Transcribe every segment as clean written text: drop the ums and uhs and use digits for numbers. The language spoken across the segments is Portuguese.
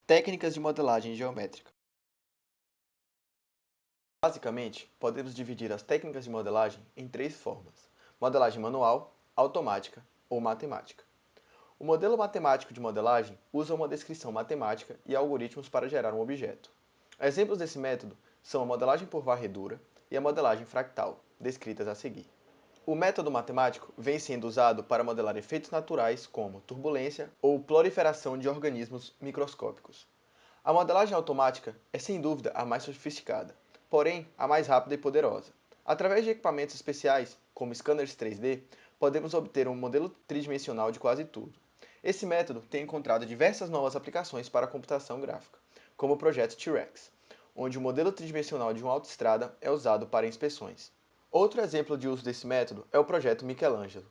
Técnicas de modelagem geométrica. Basicamente, podemos dividir as técnicas de modelagem em três formas: modelagem manual, automática ou matemática. O modelo matemático de modelagem usa uma descrição matemática e algoritmos para gerar um objeto. Exemplos desse método são a modelagem por varredura e a modelagem fractal, descritas a seguir. O método matemático vem sendo usado para modelar efeitos naturais como turbulência ou proliferação de organismos microscópicos. A modelagem automática é sem dúvida a mais sofisticada, porém a mais rápida e poderosa. Através de equipamentos especiais, como scanners 3D, podemos obter um modelo tridimensional de quase tudo. Esse método tem encontrado diversas novas aplicações para a computação gráfica, como o projeto T-Rex, onde o modelo tridimensional de uma autoestrada é usado para inspeções. Outro exemplo de uso desse método é o projeto Michelangelo,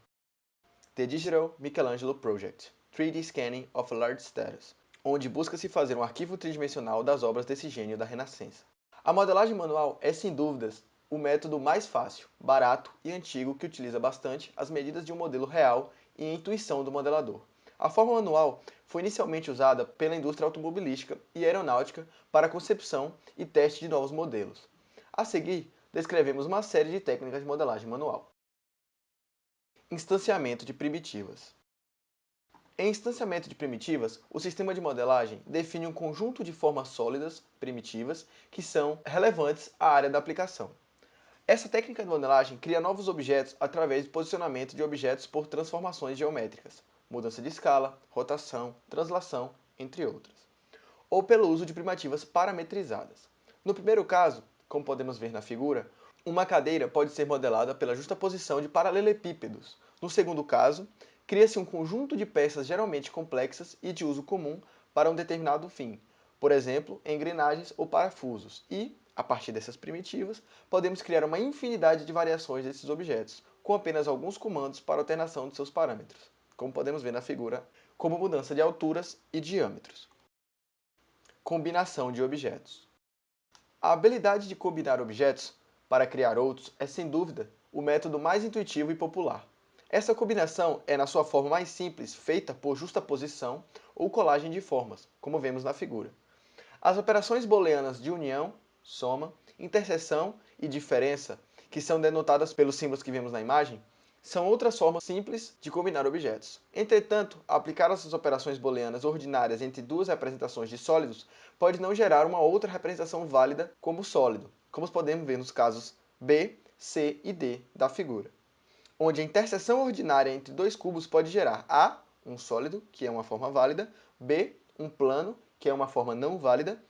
The Digital Michelangelo Project, 3D Scanning of Large Status, onde busca-se fazer um arquivo tridimensional das obras desse gênio da Renascença. A modelagem manual é, sem dúvidas, o método mais fácil, barato e antigo que utiliza bastante as medidas de um modelo real e a intuição do modelador. A forma manual foi inicialmente usada pela indústria automobilística e aeronáutica para a concepção e teste de novos modelos. A seguir, descrevemos uma série de técnicas de modelagem manual. Instanciamento de primitivas. Em instanciamento de primitivas, o sistema de modelagem define um conjunto de formas sólidas, primitivas, que são relevantes à área da aplicação. Essa técnica de modelagem cria novos objetos através do posicionamento de objetos por transformações geométricas, mudança de escala, rotação, translação, entre outras, ou pelo uso de primitivas parametrizadas. No primeiro caso, como podemos ver na figura, uma cadeira pode ser modelada pela justaposição de paralelepípedos. No segundo caso, cria-se um conjunto de peças geralmente complexas e de uso comum para um determinado fim, por exemplo, engrenagens ou parafusos, e, a partir dessas primitivas, podemos criar uma infinidade de variações desses objetos, com apenas alguns comandos para alteração de seus parâmetros, como podemos ver na figura, como mudança de alturas e diâmetros. Combinação de objetos. A habilidade de combinar objetos para criar outros é, sem dúvida, o método mais intuitivo e popular. Essa combinação é, na sua forma mais simples, feita por justaposição ou colagem de formas, como vemos na figura. As operações booleanas de união, soma, interseção e diferença, que são denotadas pelos símbolos que vemos na imagem, são outras formas simples de combinar objetos. Entretanto, aplicar essas operações booleanas ordinárias entre duas representações de sólidos pode não gerar uma outra representação válida como sólido, como podemos ver nos casos B, C e D da figura, onde a interseção ordinária entre dois cubos pode gerar A, um sólido, que é uma forma válida, B, um plano, que é uma forma não válida,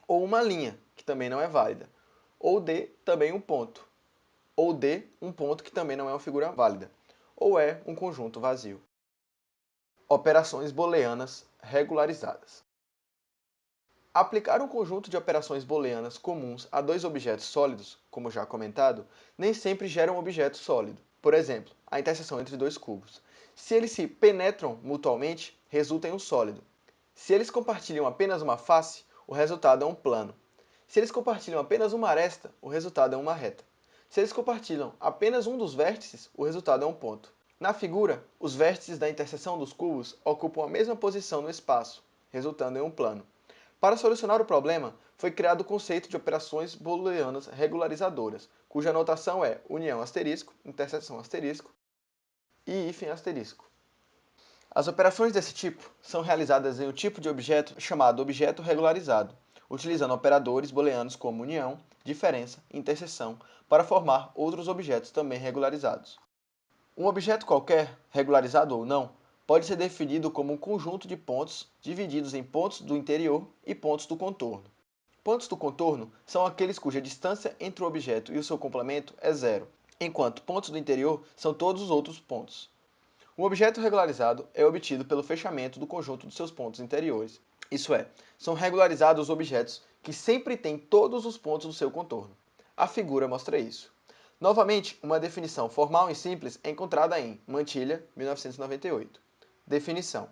ou uma linha, que também não é válida, ou D, também um ponto, ou D, um ponto que também não é uma figura válida, ou é um conjunto vazio. Operações booleanas regularizadas. Aplicar um conjunto de operações booleanas comuns a dois objetos sólidos, como já comentado, nem sempre gera um objeto sólido. Por exemplo, a interseção entre dois cubos. Se eles se penetram mutuamente, resulta em um sólido. Se eles compartilham apenas uma face, o resultado é um plano. Se eles compartilham apenas uma aresta, o resultado é uma reta. Se eles compartilham apenas um dos vértices, o resultado é um ponto. Na figura, os vértices da interseção dos cubos ocupam a mesma posição no espaço, resultando em um plano. Para solucionar o problema, foi criado o conceito de operações booleanas regularizadoras, cuja notação é união asterisco, interseção asterisco e hífen asterisco. As operações desse tipo são realizadas em um tipo de objeto chamado objeto regularizado, utilizando operadores booleanos como união, diferença e interseção para formar outros objetos também regularizados. Um objeto qualquer, regularizado ou não, pode ser definido como um conjunto de pontos divididos em pontos do interior e pontos do contorno. Pontos do contorno são aqueles cuja distância entre o objeto e o seu complemento é zero, enquanto pontos do interior são todos os outros pontos. Um objeto regularizado é obtido pelo fechamento do conjunto dos seus pontos interiores. Isso é, são regularizados os objetos que sempre têm todos os pontos do seu contorno. A figura mostra isso. Novamente, uma definição formal e simples é encontrada em Mantilha, 1998. Definição.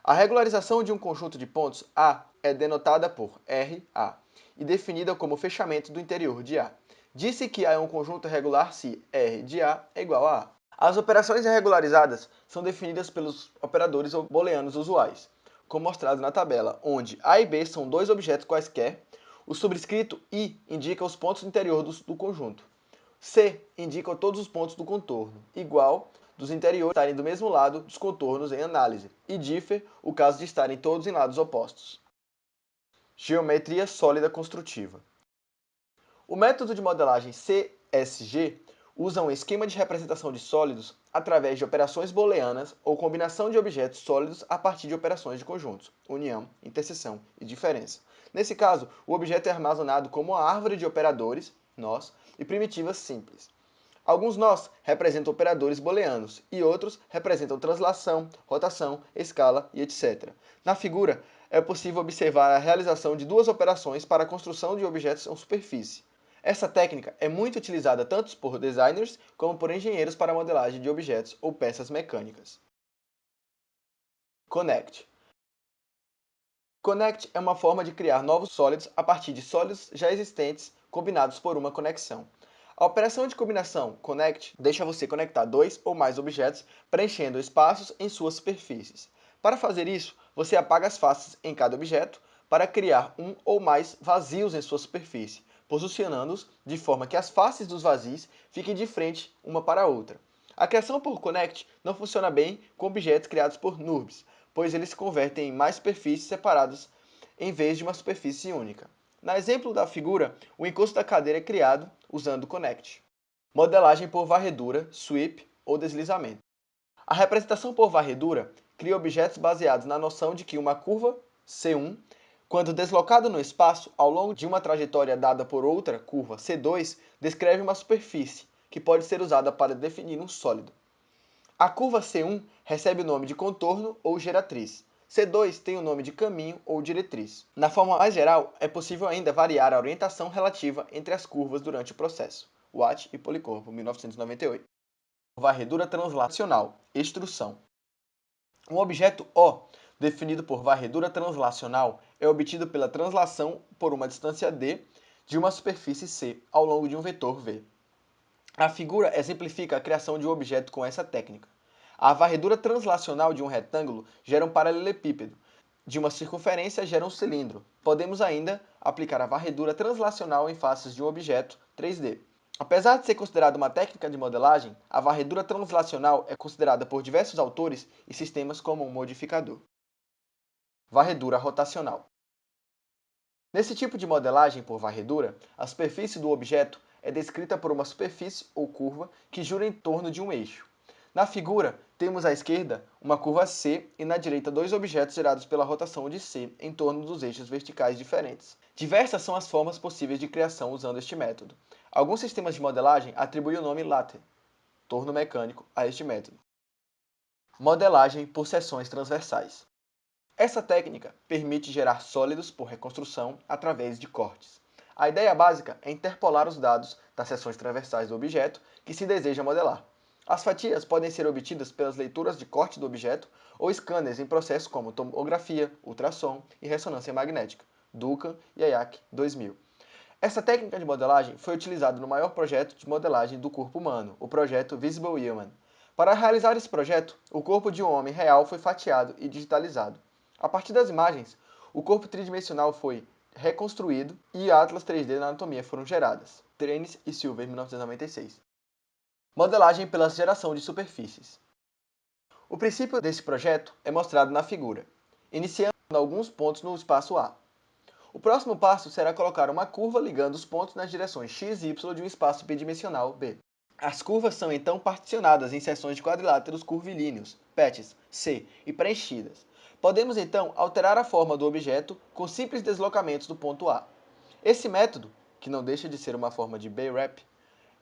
A regularização de um conjunto de pontos A é denotada por RA e definida como fechamento do interior de A. Disse que A é um conjunto regular se R de A é igual a A. As operações irregularizadas são definidas pelos operadores booleanos usuais. como mostrado na tabela, onde A e B são dois objetos quaisquer. O subscrito I indica os pontos interiores do conjunto. C indica todos os pontos do contorno, igual dos interiores estarem do mesmo lado dos contornos em análise, e differ o caso de estarem todos em lados opostos. Geometria sólida construtiva. O método de modelagem CSG usa um esquema de representação de sólidos através de operações booleanas ou combinação de objetos sólidos a partir de operações de conjuntos, união, interseção e diferença. Nesse caso, o objeto é armazenado como uma árvore de operadores, nós, e primitivas simples. Alguns nós representam operadores booleanos e outros representam translação, rotação, escala e etc. Na figura, é possível observar a realização de duas operações para a construção de objetos em superfície. Essa técnica é muito utilizada tanto por designers como por engenheiros para modelagem de objetos ou peças mecânicas. Connect. Connect é uma forma de criar novos sólidos a partir de sólidos já existentes combinados por uma conexão. A operação de combinação connect deixa você conectar dois ou mais objetos preenchendo espaços em suas superfícies. Para fazer isso, você apaga as faces em cada objeto para criar um ou mais vazios em sua superfície, posicionando-os de forma que as faces dos vazios fiquem de frente uma para a outra. A criação por connect não funciona bem com objetos criados por NURBS, pois eles se convertem em mais superfícies separadas em vez de uma superfície única. No exemplo da figura, o encosto da cadeira é criado usando connect. Modelagem por varredura, sweep ou deslizamento. A representação por varredura cria objetos baseados na noção de que uma curva, C1, quando deslocada no espaço ao longo de uma trajetória dada por outra curva, C2, descreve uma superfície, que pode ser usada para definir um sólido. A curva C1 recebe o nome de contorno ou geratriz. C2 tem o nome de caminho ou diretriz. Na forma mais geral, é possível ainda variar a orientação relativa entre as curvas durante o processo. Watt e Policorpo, 1998. Varredura translacional, extrução. Um objeto O, definido por varredura translacional, é obtido pela translação por uma distância d de uma superfície C ao longo de um vetor V. A figura exemplifica a criação de um objeto com essa técnica. A varredura translacional de um retângulo gera um paralelepípedo. De uma circunferência gera um cilindro. Podemos ainda aplicar a varredura translacional em faces de um objeto 3D. Apesar de ser considerada uma técnica de modelagem, a varredura translacional é considerada por diversos autores e sistemas como um modificador. Varredura rotacional. Nesse tipo de modelagem por varredura, a superfície do objeto é descrita por uma superfície ou curva que gira em torno de um eixo. Na figura, temos à esquerda uma curva C e na direita dois objetos gerados pela rotação de C em torno dos eixos verticais diferentes. Diversas são as formas possíveis de criação usando este método. Alguns sistemas de modelagem atribuem o nome lattice, torno mecânico, a este método. Modelagem por seções transversais. Essa técnica permite gerar sólidos por reconstrução através de cortes. A ideia básica é interpolar os dados das seções transversais do objeto que se deseja modelar. As fatias podem ser obtidas pelas leituras de corte do objeto ou scanners em processos como tomografia, ultrassom e ressonância magnética, Duncan e IAC 2000. Essa técnica de modelagem foi utilizada no maior projeto de modelagem do corpo humano, o projeto Visible Human. Para realizar esse projeto, o corpo de um homem real foi fatiado e digitalizado. A partir das imagens, o corpo tridimensional foi reconstruído e atlas 3D na anatomia foram geradas. Trenes e Silver, 1996. Modelagem pela geração de superfícies. O princípio desse projeto é mostrado na figura, iniciando alguns pontos no espaço A. O próximo passo será colocar uma curva ligando os pontos nas direções x e y de um espaço bidimensional B. As curvas são então particionadas em seções de quadriláteros curvilíneos, patches, C, e preenchidas. Podemos então alterar a forma do objeto com simples deslocamentos do ponto A. Esse método, que não deixa de ser uma forma de B-Rep,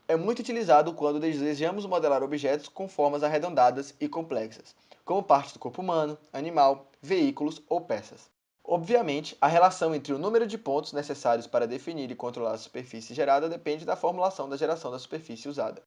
é muito utilizado quando desejamos modelar objetos com formas arredondadas e complexas, como partes do corpo humano, animal, veículos ou peças. Obviamente, a relação entre o número de pontos necessários para definir e controlar a superfície gerada depende da formulação da geração da superfície usada.